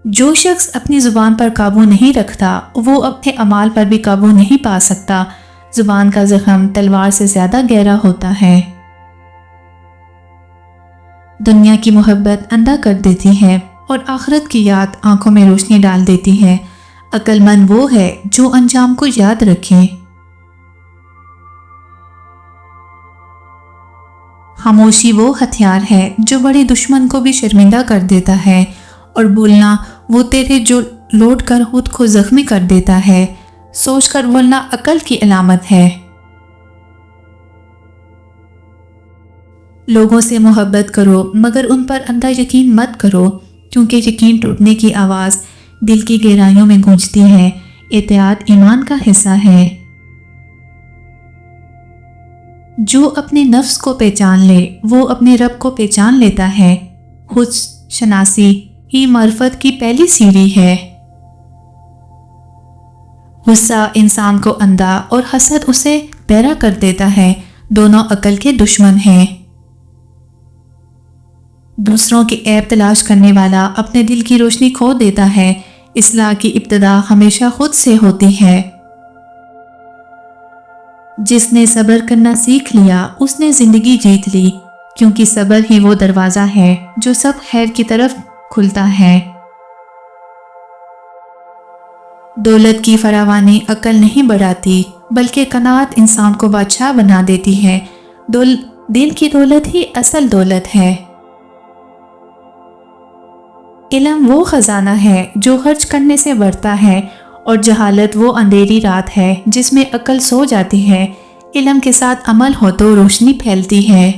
جو شخص اپنی زبان پر قابو نہیں رکھتا وہ اپنے اعمال پر بھی قابو نہیں پا سکتا۔ زبان کا زخم تلوار سے زیادہ گہرا ہوتا ہے۔ دنیا کی محبت اندھا کر دیتی ہے اور آخرت کی یاد آنکھوں میں روشنی ڈال دیتی ہے۔ عقل مند وہ ہے جو انجام کو یاد رکھے۔ خاموشی وہ ہتھیار ہے جو بڑے دشمن کو بھی شرمندہ کر دیتا ہے، اور بولنا وہ تیرے جو لوٹ کر خود کو زخمی کر دیتا ہے۔ سوچ کر بولنا عقل کی علامت ہے۔ لوگوں سے محبت کرو مگر ان پر اندھا یقین مت کرو، کیونکہ یقین ٹوٹنے کی آواز دل کی گہرائیوں میں گونجتی ہے۔ اطاعت ایمان کا حصہ ہے۔ جو اپنے نفس کو پہچان لے وہ اپنے رب کو پہچان لیتا ہے۔ خود شناسی ہی معرفت کی پہلی سیڑھی ہے۔ غصہ انسان کو اندھا اور حسد اسے بہرا کر دیتا ہے۔ دونوں عقل کے دشمن ہیں۔ دوسروں کے عیب تلاش کرنے والا اپنے دل کی روشنی کھو دیتا ہے۔ اصلاح کی ابتدا ہمیشہ خود سے ہوتی ہے۔ جس نے صبر کرنا سیکھ لیا اس نے زندگی جیت لی، کیونکہ صبر ہی وہ دروازہ ہے جو سب خیر کی طرف کھلتا ہے۔ دولت کی فراوانی عقل نہیں بڑھاتی بلکہ قناعت انسان کو بادشاہ بنا دیتی ہے۔ دل کی دولت ہی اصل دولت ہے۔ علم وہ خزانہ ہے جو خرچ کرنے سے بڑھتا ہے، اور جہالت وہ اندھیری رات ہے جس میں عقل سو جاتی ہے۔ علم کے ساتھ عمل ہو تو روشنی پھیلتی ہے۔